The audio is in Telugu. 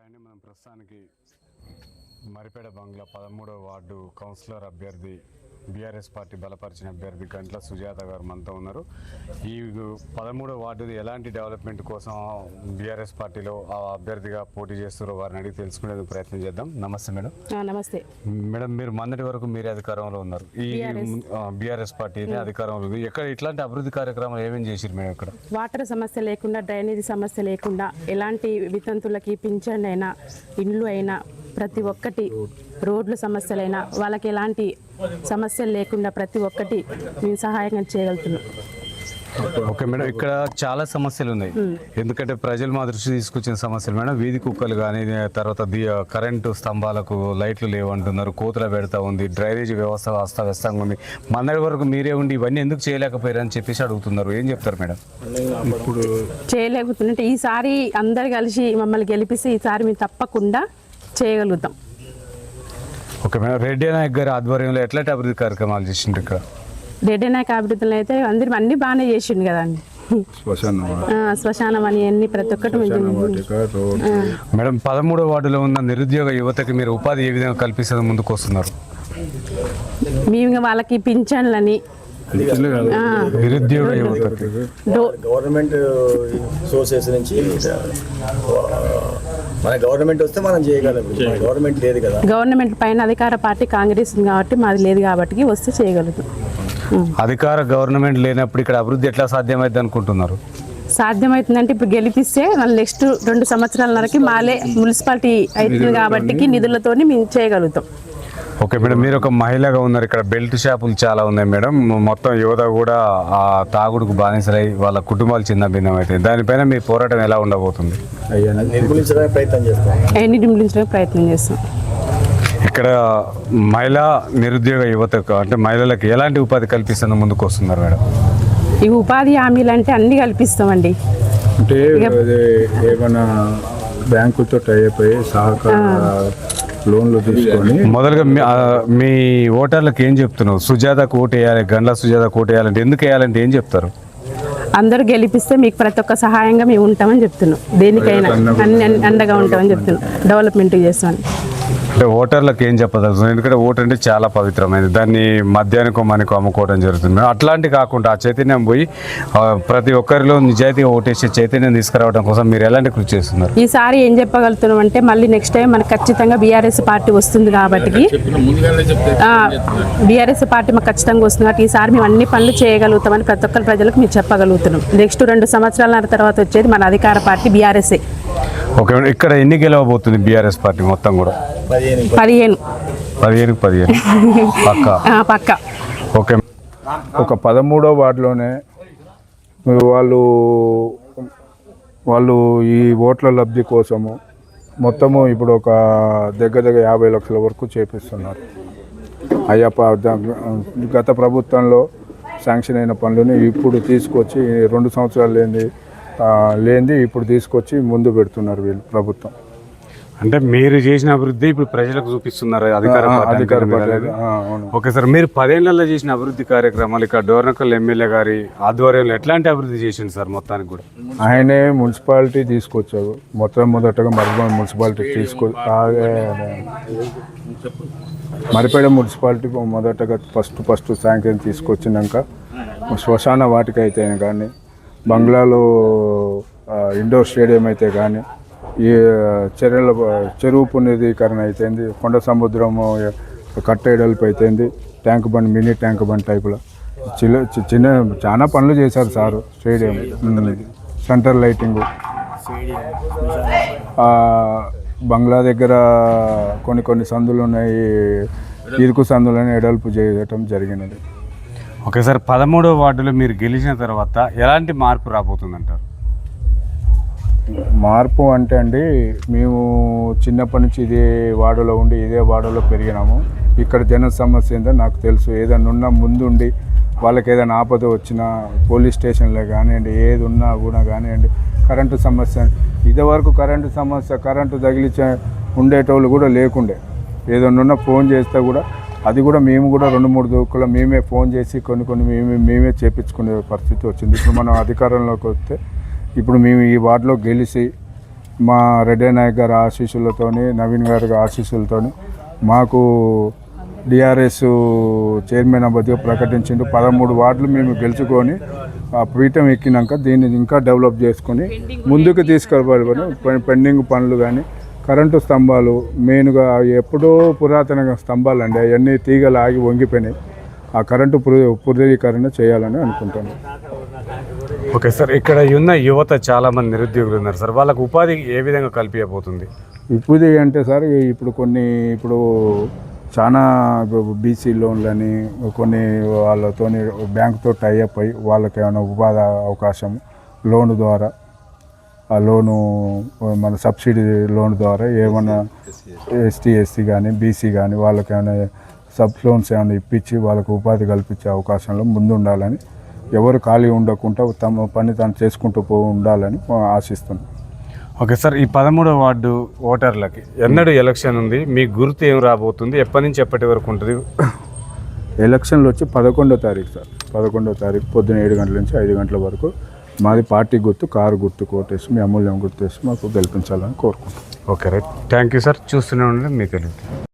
ఆయన మనం ప్రస్తుతానికి మరిపేడ బంగ్లా 13వ వార్డు కౌన్సిలర్ అభ్యర్థి బీఆర్ఎస్ పార్టీ బలపరిచిన అభ్యర్థి గంట్ల సుజాత గారు మనతో ఉన్నారు. ఈ 13వ వార్డుది ఎలాంటి డెవలప్మెంట్ కోసం బీఆర్ఎస్ పార్టీలో ఆ అభ్యర్థిగా పోటీ చేస్తారో వారిని అడిగి తెలుసుకునే ప్రయత్నం చేద్దాం. నమస్తే మేడం. నమస్తే మేడం, మీరు మొన్నటి వరకు మీరే అధికారంలో ఉన్నారు. ఈ బీఆర్ఎస్ పార్టీ అధికారంలో ఉంది. ఎక్కడ ఇట్లాంటి అభివృద్ధి కార్యక్రమాలు ఏమేమి చేశారు మేడం? ఇక్కడ వాటర్ సమస్య లేకుండా, డ్రైనేజీ సమస్య లేకుండా, ఎలాంటి వితంతులకి పింఛన్ అయినా, ఇండ్లు అయినా, ప్రతి ఒక్కటి రోడ్ల సమస్యలైనా వాళ్ళకి ఎలాంటి సమస్యలు లేకుండా ప్రతి ఒక్కటి మేము సహాయంగా చేయగలుగుతున్నాం. ఓకే మేడం, ఇక్కడ చాలా సమస్యలు ఉన్నాయి. ఎందుకంటే ప్రజలు మా దృష్టి తీసుకొచ్చిన సమస్యలు మేడం, వీధి కుక్కలు కానీ, తర్వాత కరెంటు స్తంభాలకు లైట్లు లేవంటున్నారు, కోతుల పెడతా ఉంది, డ్రైనేజీ వ్యవస్థ అస్తవ్యస్తంగా ఉంది. మొన్నటి వరకు మీరే ఉండి ఇవన్నీ ఎందుకు చేయలేకపోయారు అని చెప్పేసి అడుగుతున్నారు. ఏం చెప్తారు మేడం? ఇప్పుడు చేయలేకపోతుంటే ఈసారి అందరు కలిసి మమ్మల్ని గెలిపిస్తే ఈసారి మేము తప్పకుండా చేయగలుగుతాం. ఓకే మేడం, రెడ్డి నాయక్ గారి ఆధ్వర్యంలో ఎట్లాంటి అభివృద్ధి కార్యక్రమాలు చేసిండ్రు? ఇక్కడ రెడ్డి నాయక్ అభివృద్ధిలో అయితే అందరు అన్ని బాగానే చేసిండు కదండి. శ్మశానం అని అన్ని ప్రతి ఒక్కటి మేడం, 13వ వార్డులో ఉన్న నిరుద్యోగ యువతకి మీరు ఉపాధి ఏ విధంగా కల్పిస్తుంది ముందుకు వస్తున్నారు? మేము వాళ్ళకి పింఛన్లని నిరుద్యోగ యువతకి గవర్నమెంట్ సోర్సెస్ నుంచి మన గవర్నమెంట్ వస్తే మనం చేయగలం. గవర్నమెంట్ లేదు కదా, గవర్నమెంట్ పైన అధికార పార్టీ కాంగ్రెస్ కాబట్టి మాది లేదు కాబట్టి వస్తే చేయగలుగుతాం. అధికార గవర్నమెంట్ లేనప్పుడు ఇక్కడ అభివృద్ధి ఎట్లా సాధ్యమైంది అనుకుంటున్నారు? సాధ్యమవుతుందంటే ఇప్పుడు గెలిపిస్తే మళ్ళీ నెక్స్ట్ 2 సంవత్సరాలన్నరకి మాలే మున్సిపాలిటీ అవుతుంది కాబట్టి నిధులతోని మేము చేయగలుగుతాం. ఓకే మేడం, మీరు ఒక మహిళగా ఉన్నారు. ఇక్కడ బెల్ట్ షాపులు చాలా ఉన్నాయి మేడం. మొత్తం యువత కూడా ఆ తాగుడుకు బానిసలై వాళ్ళ కుటుంబాలు చిన్న భిన్నం అవుతాయి. దానిపైన మీ పోరాటం ఎలా ఉండబోతుంది? నిర్మూలించడానికి ప్రయత్నం చేస్తాం. ఇక్కడ మహిళా నిరుద్యోగ యువతకు అంటే మహిళలకు ఎలాంటి ఉపాధి కల్పిస్తుంది ముందుకు వస్తున్నారు మేడం? ఈ ఉపాధి హామీలు అంటే అన్ని కల్పిస్తామండి. అంటే ఏమైనా బ్యాంకులతో టైప్ అయ్యి సహకార లోన్లు తీసుకొని మొదలుగా మీ ఓటర్లకు ఏం చెప్తున్నావు? సుజాతకు ఓటు వేయాలి, గండ్ల సుజాతకు ఓటు వేయాలంటే ఎందుకు వేయాలంటే ఏం చెప్తారు? అందరూ గెలిపిస్తే మీకు ప్రతి ఒక్క సహాయంగా మేము ఉంటామని చెప్తున్నాం. దేనికైనా అన్ని అండగా ఉంటామని చెప్తున్నాం. డెవలప్మెంట్ చేస్తామని. అంటే ఓటర్లకు ఏం చెప్పదలుచున్నాను? ఎందుకంటే ఓటు అంటే చాలా పవిత్రమైనది. దాన్ని మద్యానికో మనకు అమ్ముకోవడం జరుగుతుంది. అట్లాంటి కాకుండా ఆ చైతన్యం పోయి ప్రతి ఒక్కరిలో నిజాయితీగా ఓటేసే చైతన్యం తీసుకురావడం కోసం మీరు ఎలాంటి కృషి చేస్తున్నారు? ఈసారి ఏం చెప్పగలుగుతున్నాం అంటే మళ్ళీ నెక్స్ట్ టైం మనకు ఖచ్చితంగా బీఆర్ఎస్ పార్టీ వస్తుంది కాబట్టి బీఆర్ఎస్ పార్టీ మాకు ఖచ్చితంగా వస్తుంది కాబట్టి ఈసారి మేము అన్ని పనులు చేయగలుగుతామని ప్రతి ఒక్కరి ప్రజలకు మేము చెప్పగలుగుతున్నాం. నెక్స్ట్ 2 సంవత్సరాల తర్వాత వచ్చేది మన అధికార పార్టీ బీఆర్ఎస్ఏ. ఓకే, ఇక్కడ ఎన్ని గెలవబోతుంది బీఆర్ఎస్ పార్టీ మొత్తం కూడా? 15 పక్కా. ఓకే, ఒక 13వ వార్డులోనే వాళ్ళు ఈ ఓట్ల లబ్ధి కోసము మొత్తము ఇప్పుడు ఒక దగ్గర 50 లక్షల వరకు చేపిస్తున్నారు. గత ప్రభుత్వంలో శాంక్షన్ అయిన పనులని ఇప్పుడు తీసుకొచ్చి 2 సంవత్సరాలు లేనిది ఇప్పుడు తీసుకొచ్చి ముందు పెడుతున్నారు వీళ్ళు ప్రభుత్వం. అంటే మీరు చేసిన అభివృద్ధి ఇప్పుడు ప్రజలకు చూపిస్తున్నారు అధికార పార్టీ. ఓకే సార్, మీరు 10 ఏళ్లలో చేసిన అభివృద్ధి కార్యక్రమాలు ఇక్కడ డోర్నకల్ ఎమ్మెల్యే గారి ఆధ్వర్యంలో ఎట్లాంటి అభివృద్ధి చేసింది సార్? మొత్తానికి కూడా ఆయనే మున్సిపాలిటీ తీసుకొచ్చారు. మొదటగా మున్సిపాలిటీ మరిపేడ మున్సిపాలిటీ మొదటగా ఫస్ట్ శాంక్షన్ తీసుకొచ్చినాక శ్మశాన వాటిక అయితే కానీ, బంగ్లాలో ఇండోర్ స్టేడియం అయితే కానీ, ఈ చెరువు పునరుద్ధీకరణ అయితేంది, కొండ సముద్రము కట్టేయడల్పు అయితేంది, tank bund mini tank bund టైపులో చిన్న చాలా పనులు చేశారు సారు. స్టేడియం, సెంటర్ లైటింగు, బంగ్లా దగ్గర కొన్ని సందులు ఉన్నాయి, ఇరుకు సందులను ఎడల్పు చేయటం జరిగినది. ఓకే సార్, 13వ వార్డులో మీరు గెలిచిన తర్వాత ఎలాంటి మార్పు రాబోతుందంటారు? మార్పు అంటే అండి, మేము చిన్నప్పటి నుంచి ఇదే వార్డులో ఉండి ఇదే వార్డులో పెరిగినాము. ఇక్కడ జన సమస్య ఏంటో నాకు తెలుసు. ఏదైనా ఉన్నా ముందుండి వాళ్ళకి ఏదైనా ఆపద వచ్చినా పోలీస్ స్టేషన్లో కానివ్వండి, ఏది ఉన్నా కూడా కానివ్వండి, కరెంటు సమస్య ఇదివరకు కరెంటు తగిలించే ఉండేటోళ్ళు కూడా లేకుండే. ఏదైనా ఉన్నా ఫోన్ చేస్తే కూడా అది కూడా మేము కూడా 2-3 దూకులు మేమే ఫోన్ చేసి కొన్ని మేమే చేపించుకునే పరిస్థితి వచ్చింది. ఇప్పుడు మనం అధికారంలోకి వస్తే ఇప్పుడు మేము ఈ వార్డులో గెలిచి మా రెడ్డి నాయక్ గారి ఆశీస్సులతోని, నవీన్ గారి ఆశీస్సులతోని మాకు డిఆర్ఎస్ చైర్మన్ అభ్యర్థిగా ప్రకటించిండు. 13 వార్డులు మేము గెలుచుకొని ఆ పీఠం ఎక్కినాక దీన్ని ఇంకా డెవలప్ చేసుకొని ముందుకు తీసుకెళ్ళబడి పెండింగ్ పనులు కానీ కరెంటు స్తంభాలు మెయిన్గా ఎప్పుడో పురాతన స్తంభాలు అండి, అవన్నీ తీగలు ఆగి వంగిపోయినాయి. ఆ కరెంటు పునరుద్ధరణ చేయాలని అనుకుంటున్నాను. ఓకే సార్, ఇక్కడ ఉన్న యువత చాలామంది నిరుద్యోగులు ఉన్నారు సార్, వాళ్ళకు ఉపాధి ఏ విధంగా కల్పించబోతుంది? ఇప్పుడు అంటే సార్ ఇప్పుడు చాలా బీసీ లోన్లని కొన్ని వాళ్ళతోని బ్యాంకుతో టైఅప్ అయ్యి వాళ్ళకి ఏమైనా ఉపాధి అవకాశం లోను ద్వారా, ఆ లోను మన సబ్సిడీ లోన్ ద్వారా ఏమైనా ఎస్టీ కానీ బీసీ కానీ వాళ్ళకి ఏమైనా సబ్ లోన్స్ ఏమైనా ఇప్పించి వాళ్ళకు ఉపాధి కల్పించే అవకాశంలో ముందు ఉండాలని, ఎవరు ఖాళీ ఉండకుండా తమ పని తాను చేసుకుంటూ ఉండాలని ఆశిస్తున్నాం. ఓకే సార్, ఈ 13వ వార్డు ఓటర్లకి ఎన్నడూ ఎలక్షన్ ఉంది, మీ గుర్తు ఏం రాబోతుంది, ఎప్పటి నుంచి ఎప్పటి వరకు ఉంటుంది? ఎలక్షన్లు వచ్చి 11వ తారీఖు సార్, 11వ తారీఖు పొద్దున 7 గంటల నుంచి 5 గంటల వరకు మాది పార్టీ గుర్తు, కారు గుర్తు కోటేసి మీ అమూల్యం గుర్తేసి మాకు గెలిపించాలని కోరుకుంటున్నాం. Okay right, thank you sir. చూస్తూనే ఉండండి, మీ తెలియదు.